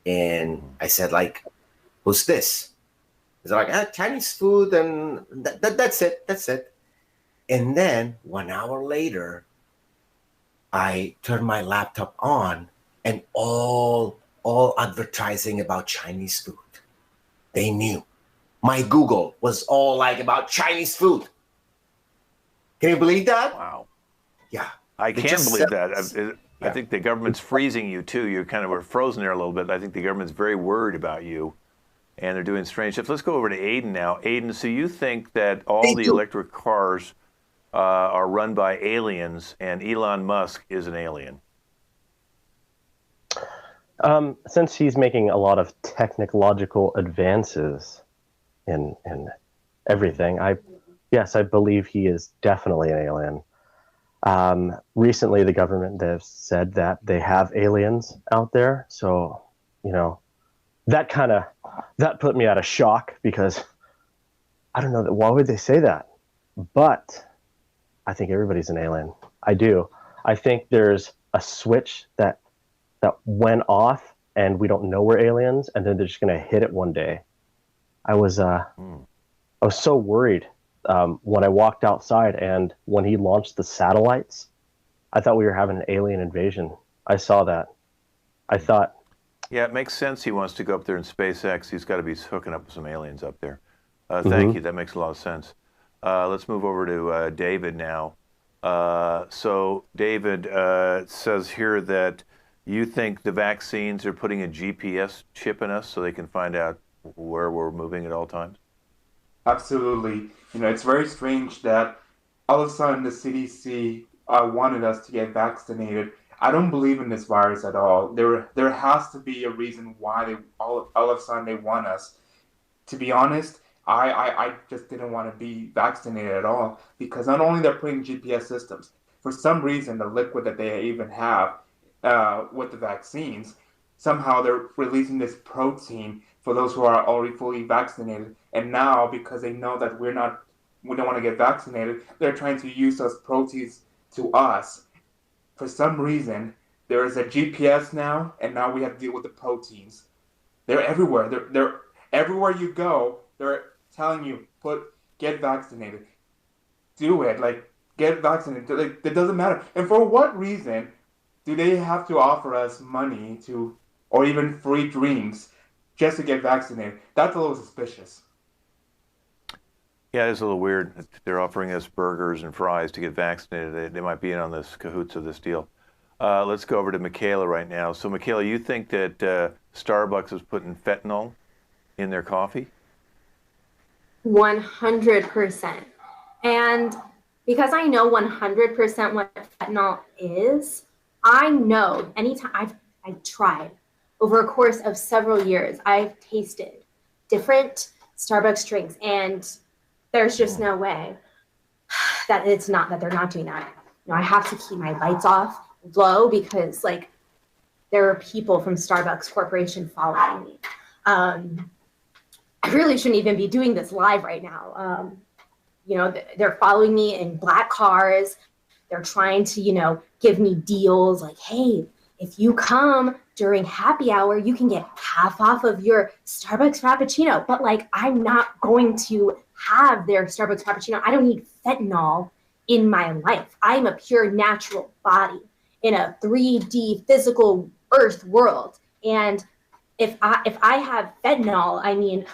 And I said, like, who's this? It's like, Chinese food, and that's it. That's it. And then 1 hour later, I turned my laptop on, and all advertising about Chinese food. They knew. My Google was all like about Chinese food. Can you believe that? Wow. Yeah. I can believe that. I think the government's freezing you too. You kind of were frozen there a little bit. I think the government's very worried about you, and they're doing strange stuff. Let's go over to Aiden now. Aiden, so you think that all the electric cars are run by aliens, and Elon Musk is an alien? Since he's making a lot of technological advances in everything, yes, I believe he is definitely an alien. Recently, the government has said that they have aliens out there, so you know that put me out of shock, because I don't know that why would they say that, but I think everybody's an alien. I do. I think there's a switch that went off, and we don't know we're aliens, and then they're just gonna hit it one day. I was so worried when I walked outside, and when he launched the satellites, I thought we were having an alien invasion. I saw that. I thought. Yeah, it makes sense. He wants to go up there in SpaceX. He's got to be hooking up with some aliens up there. Thank you. That makes a lot of sense. Let's move over to David now. So David says here that you think the vaccines are putting a GPS chip in us so they can find out where we're moving at all times? Absolutely. You know, it's very strange that all of a sudden the CDC wanted us to get vaccinated. I don't believe in this virus at all. There has to be a reason why they all of a sudden they want us. To be honest, I just didn't want to be vaccinated at all, because not only they're putting GPS systems, for some reason the liquid that they even have with the vaccines, somehow they're releasing this protein for those who are already fully vaccinated. And now, because they know that we don't want to get vaccinated, they're trying to use those proteins to us. For some reason, there is a GPS now, and now we have to deal with the proteins. They're everywhere. They're everywhere you go. They're telling you, get vaccinated. Do it. Like, get vaccinated. Like, it doesn't matter. And for what reason do they have to offer us money or even free drinks just to get vaccinated? That's a little suspicious. Yeah, it's a little weird. They're offering us burgers and fries to get vaccinated. They might be in on this cahoots of this deal. Let's go over to Michaela right now. So, Michaela, you think that Starbucks is putting fentanyl in their coffee? 100%. And because I know 100% what fentanyl is, I know anytime I've tried over a course of several years, I've tasted different Starbucks drinks, and there's just no way that they're not doing that. I have to keep my lights off low because like there are people from Starbucks Corporation following me. I really shouldn't even be doing this live right now. They're following me in black cars. They're trying to, give me deals like, hey, if you come during happy hour, you can get half off of your Starbucks Frappuccino. But like, I'm not going to have their Starbucks Frappuccino. I don't need fentanyl in my life. I'm a pure natural body in a 3D physical earth world. And if I have fentanyl, I mean,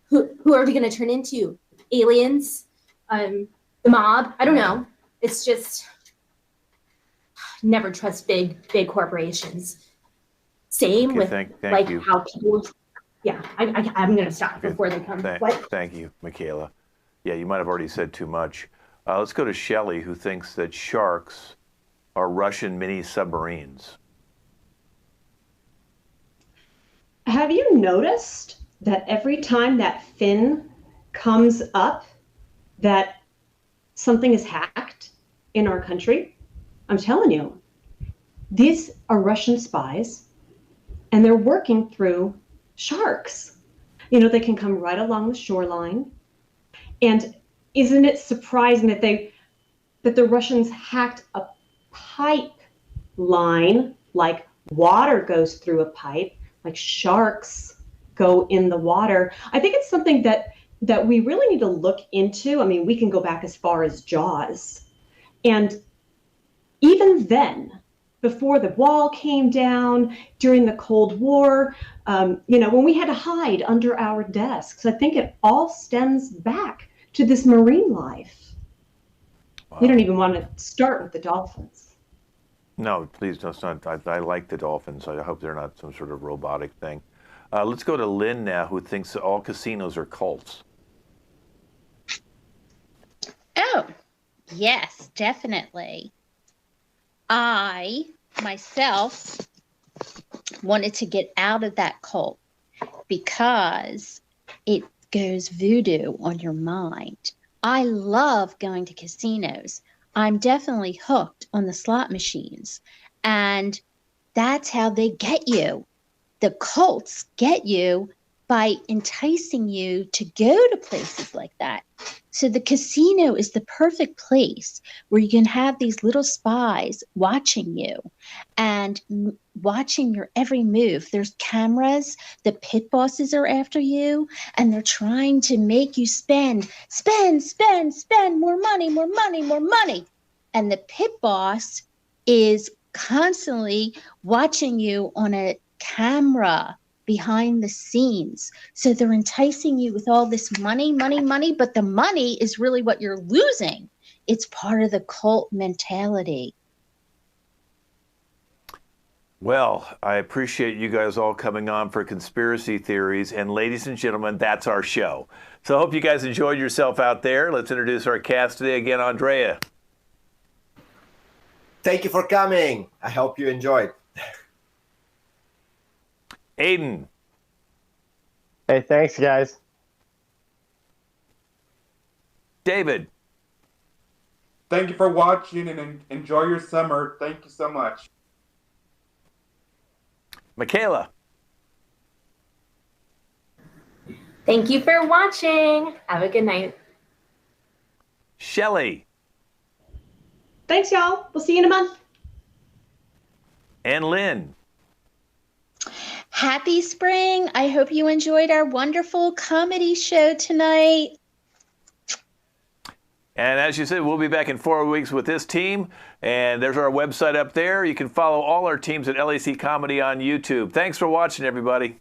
who are we going to turn into? Aliens? The mob? I don't know. It's just never trust big corporations. Same with thank you. how people. Yeah, I'm going to stop before they come. Thank you, Michaela. Yeah, you might have already said too much. Let's go to Shelley, who thinks that sharks are Russian mini submarines. Have you noticed that every time that fin comes up, that something is hacked in our country? I'm telling you, these are Russian spies, and they're working through sharks. They can come right along the shoreline. And isn't it surprising that the Russians hacked a pipeline, like water goes through a pipe, like sharks go in the water? I think it's something that we really need to look into. I mean, we can go back as far as Jaws. And even then, before the wall came down, during the Cold War, when we had to hide under our desks, I think it all stems back to this marine life. Wow. You don't even want to start with the dolphins. No, please don't. I like the dolphins. I hope they're not some sort of robotic thing. Let's go to Lynn now, who thinks that all casinos are cults. Oh, yes, definitely. I, myself, wanted to get out of that cult because it goes voodoo on your mind. I love going to casinos. I'm definitely hooked on the slot machines. And that's how they get you. The cults get you by enticing you to go to places like that. So the casino is the perfect place where you can have these little spies watching you and watching your every move. There's cameras, the pit bosses are after you, and they're trying to make you spend more money. And the pit boss is constantly watching you on a camera behind the scenes. So they're enticing you with all this money, but the money is really what you're losing. It's part of the cult mentality. Well, I appreciate you guys all coming on for Conspiracy Theories. And ladies and gentlemen, that's our show. So I hope you guys enjoyed yourself out there. Let's introduce our cast today again, Andrea. Thank you for coming. I hope you enjoyed. Aiden. Hey, thanks, guys. David. Thank you for watching and enjoy your summer. Thank you so much. Michaela. Thank you for watching. Have a good night. Shelley. Thanks, y'all. We'll see you in a month. And Lynn. Happy spring. I hope you enjoyed our wonderful comedy show tonight. And as you said, we'll be back in 4 weeks with this team. And there's our website up there. You can follow all our teams at LAC Comedy on YouTube. Thanks for watching, everybody.